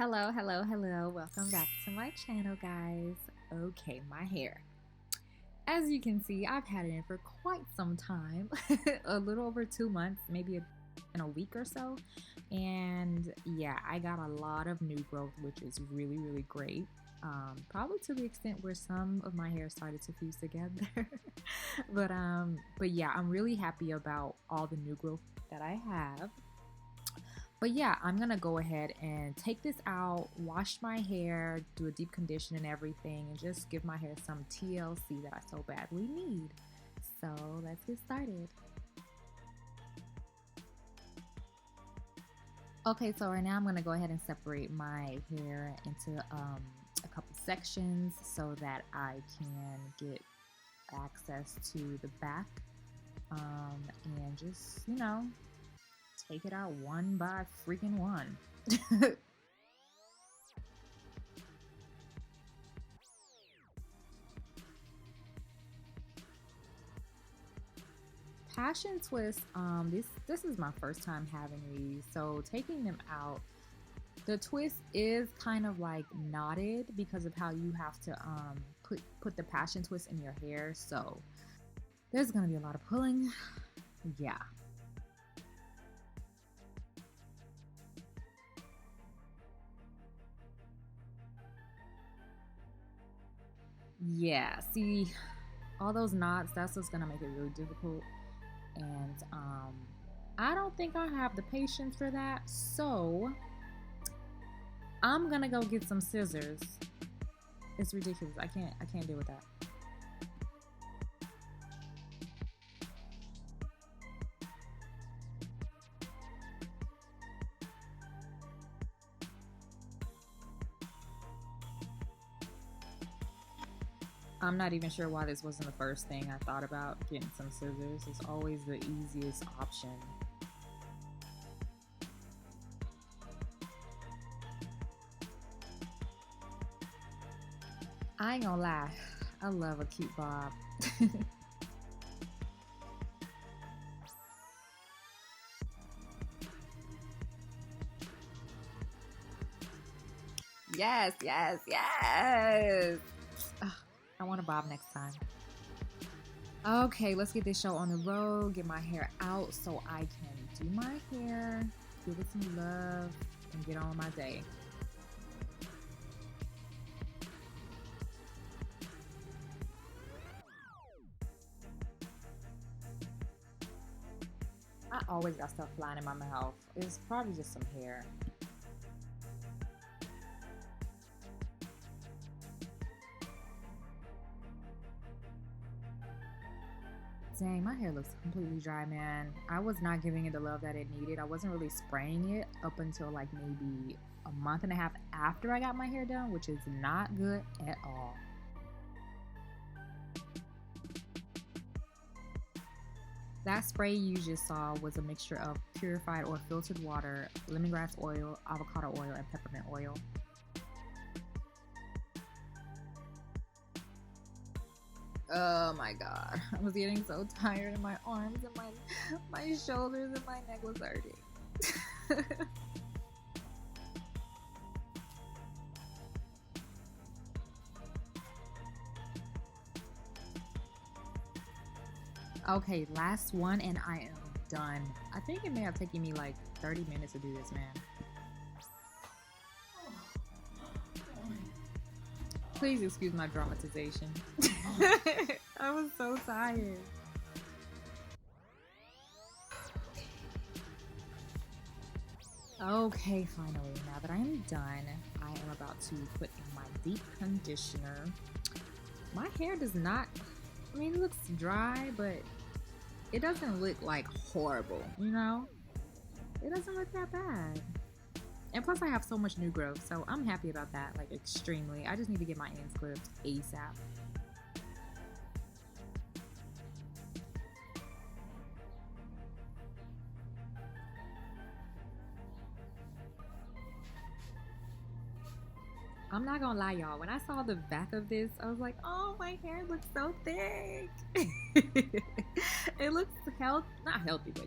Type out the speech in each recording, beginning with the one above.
Hello. Welcome back to my channel, guys. Okay, my hair. As you can see, I've had it in for quite some time, a little over 2 months, maybe in a week or so. And yeah, I got a lot of new growth, which is really great. Probably to the extent where some of my hair started to fuse together. but yeah, I'm really happy about all the new growth that I have. But yeah, I'm gonna go ahead and take this out, wash my hair, do a deep condition and everything, and just give my hair some TLC that I so badly need. So let's get started. Okay, so right now I'm gonna go ahead and separate my hair into a couple sections so that I can get access to the back and just, take it out one by freaking one. Passion twist, this is my first time having these, so taking them out, the twist is kind of like knotted because of how you have to put the passion twist in your hair, so there's gonna be a lot of pulling. Yeah. Yeah, see, all those knots, that's what's gonna make it really difficult. And I don't think I have the patience for that, so I'm gonna go get some scissors. It's ridiculous. I can't deal with that. I'm not even sure why this wasn't the first thing I thought about, getting some scissors. It's always the easiest option. I ain't gonna lie, I love a cute bob. Yes. Ugh, I want a bob next time. Okay, let's get this show on the road, get my hair out so I can do my hair, give it some love, and get on my day. I always got stuff flying in my mouth. It's probably just some hair. Dang, my hair looks completely dry, man. I was not giving it the love that it needed. I wasn't really spraying it up until like maybe a month and a half after I got my hair done, which is not good at all. That spray you just saw was a mixture of purified or filtered water, lemongrass oil, avocado oil, and peppermint oil. Oh my god, I was getting so tired, and my arms and my shoulders and my neck was hurting. Okay, last one and I am done. I think it may have taken me like 30 minutes to do this, man. Please excuse my dramatization. I was so tired. Okay, finally, now that I'm done, I am about to put in my deep conditioner. My hair does not, I mean, it looks dry, but it doesn't look like horrible, you know? It doesn't look that bad. And plus I have so much new growth, so I'm happy about that, like extremely. I just need to get my ends clipped ASAP. I'm not gonna lie, y'all. When I saw the back of this, I was like, oh, my hair looks so thick. It looks not healthy, but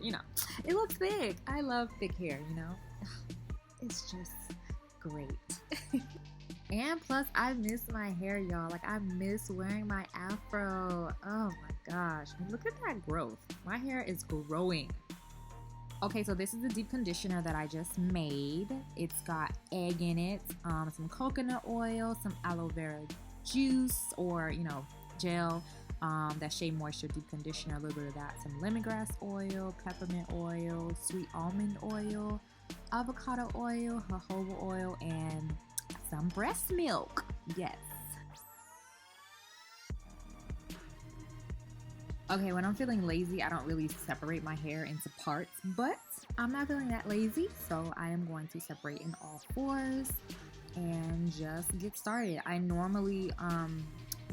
it looks thick. I love thick hair, It's just great. And plus, I miss my hair, y'all. Like, I miss wearing my afro. Oh my gosh. Look at that growth. My hair is growing. Okay, so this is the deep conditioner that I just made. It's got egg in it, some coconut oil, some aloe vera juice or, gel, that Shea Moisture deep conditioner, a little bit of that, some lemongrass oil, peppermint oil, sweet almond oil, avocado oil, jojoba oil, and some breast milk. Yes. Okay, when I'm feeling lazy, I don't really separate my hair into parts, but I'm not feeling that lazy, so I am going to separate in all fours and just get started. I normally,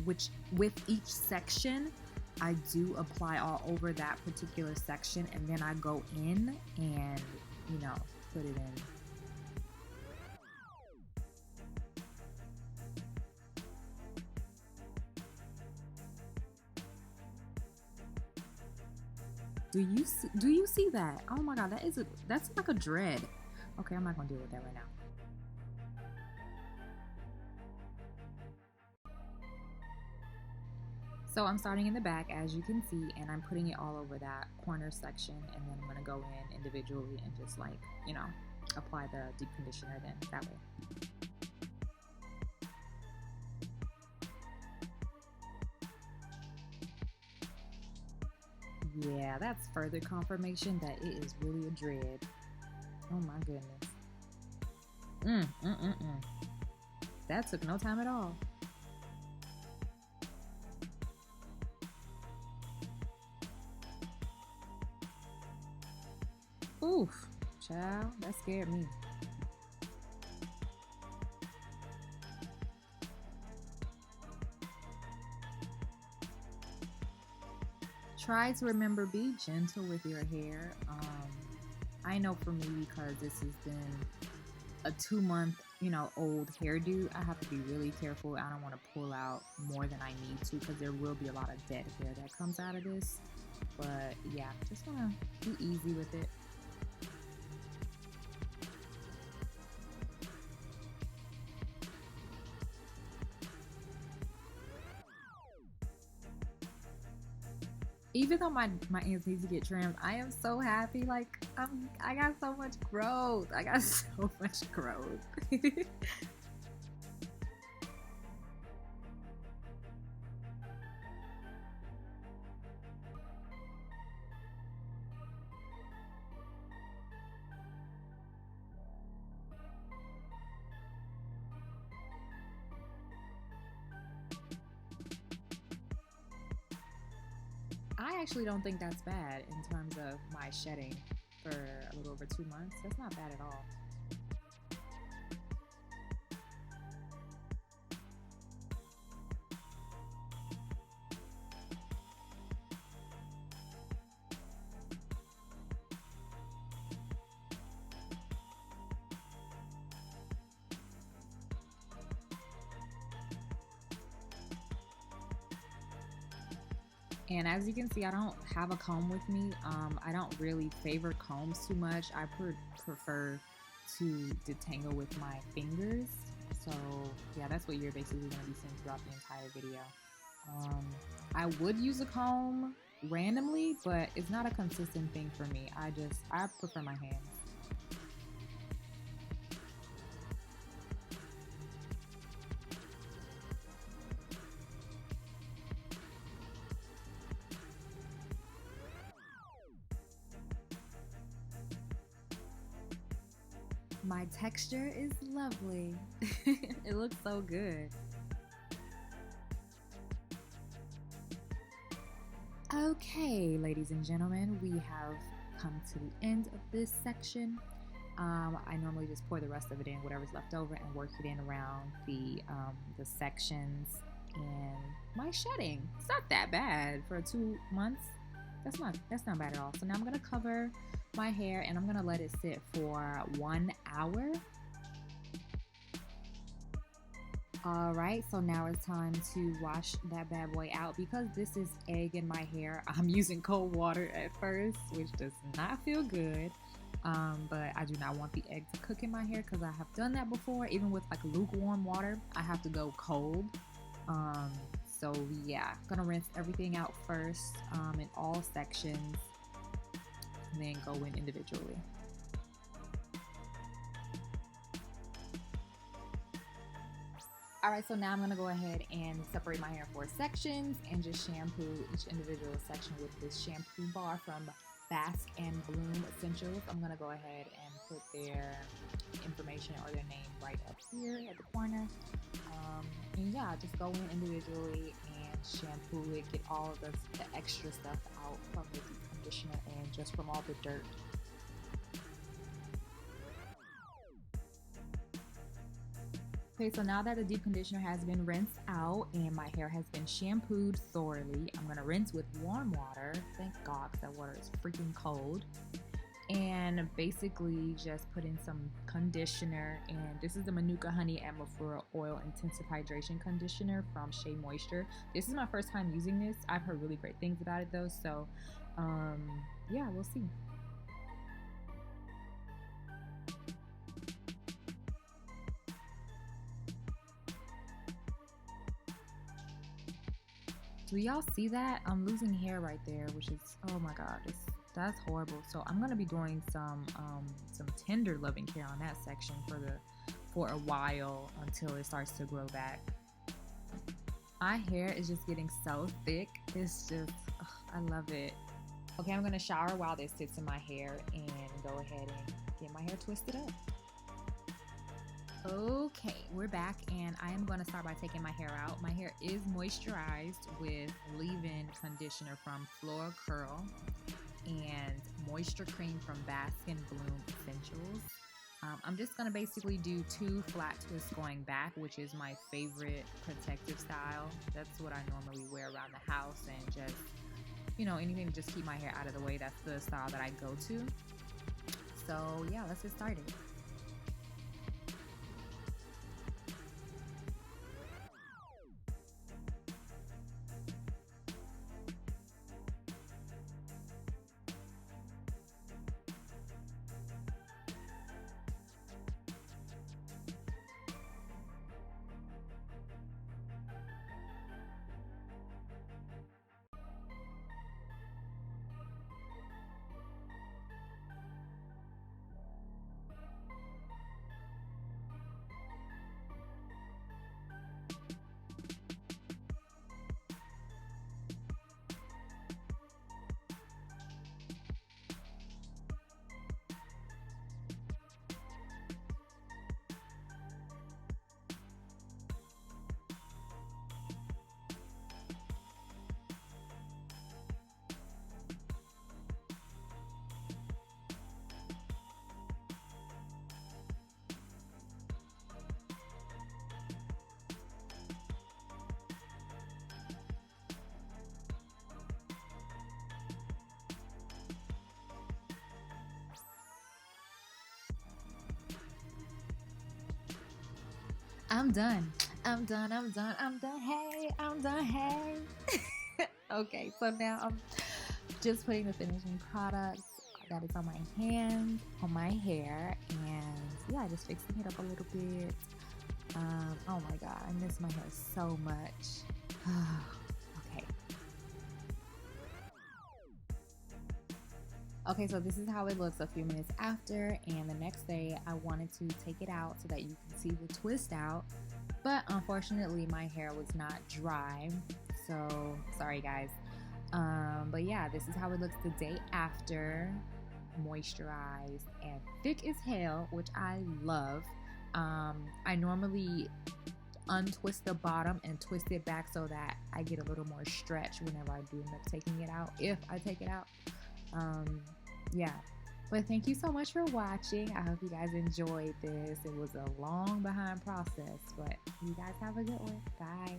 with each section, I do apply all over that particular section, and then I go in and, put it in. Do you see that? Oh my god, that's like a dread. Okay, I'm not gonna deal with that right now. So I'm starting in the back, as you can see, and I'm putting it all over that corner section, and then I'm gonna go in individually and just apply the deep conditioner then that way. Yeah, that's further confirmation that it is really a dread. Oh my goodness. That took no time at all. Oof, child, that scared me. Try to remember, be gentle with your hair. I know for me, because this has been a 2-month, old hairdo, I have to be really careful. I don't want to pull out more than I need to, because there will be a lot of dead hair that comes out of this. But yeah, just want to be easy with it. Even though my ends need to get trimmed, I am so happy. Like, I got so much growth. I got so much growth. I actually don't think that's bad in terms of my shedding for a little over 2 months. That's not bad at all. And as you can see, I don't have a comb with me. I don't really favor combs too much. I prefer to detangle with my fingers. So yeah, that's what you're basically going to be seeing throughout the entire video. I would use a comb randomly, but it's not a consistent thing for me. I prefer my hands. My texture is lovely. It looks so good. Okay, ladies and gentlemen, we have come to the end of this section. I normally just pour the rest of it in, whatever's left over, and work it in around the sections and my shedding. It's not that bad for 2 months. That's not bad at all. So now I'm gonna cover my hair and I'm gonna let it sit for 1 hour. Alright, so now it's time to wash that bad boy out. Because this is egg in my hair, I'm using cold water at first, which does not feel good. But I do not want the egg to cook in my hair because I have done that before. Even with like lukewarm water, I have to go cold. Um, so yeah, gonna rinse everything out first in all sections, and then go in individually. Alright, so now I'm going to go ahead and separate my hair in 4 sections and just shampoo each individual section with this shampoo bar from Bask and Bloom Essentials. I'm going to go ahead and put their information or their name right up here at the corner. And yeah, just go in individually and shampoo it, get all of the extra stuff out from the deep conditioner and just from all the dirt. Okay, so now that the deep conditioner has been rinsed out and my hair has been shampooed thoroughly, I'm going to rinse with warm water. Thank God, because that water is freaking cold. And basically just put in some conditioner. And this is the Manuka Honey and Mafura Oil Intensive Hydration Conditioner from Shea Moisture. This is my first time using this. I've heard really great things about it though. So yeah, we'll see. Do y'all see that? I'm losing hair right there, which is, oh my god, that's horrible. So I'm gonna be doing some tender loving care on that section for a while until it starts to grow back. My hair is just getting so thick. It's just, ugh, I love it. Okay, I'm gonna shower while this sits in my hair and go ahead and get my hair twisted up. Okay, we're back and I am going to start by taking my hair out. My hair is moisturized with leave-in conditioner from Flora Curl and moisture cream from Bask and Bloom Essentials. I'm just going to basically do 2 flat twists going back, which is my favorite protective style. That's what I normally wear around the house and just, you know, anything to just keep my hair out of the way. That's the style that I go to. So yeah, let's get started. I'm done. I'm done. I'm done. I'm done. Hey, I'm done. Hey. Okay, so now I'm just putting the finishing products that is on my hands, on my hair, and yeah, just fixing it up a little bit. Oh my god, I miss my hair so much. Okay. Okay, so this is how it looks a few minutes after, and the next day I wanted to take it out so that you can see the twist out, but unfortunately my hair was not dry, so sorry guys. But yeah, this is how it looks the day after, moisturized and thick as hell, which I love. I normally untwist the bottom and twist it back so that I get a little more stretch whenever I do end up taking it out, if I take it out. Yeah, but thank you so much for watching. I hope you guys enjoyed this. It was a long behind process, but you guys have a good one. Bye.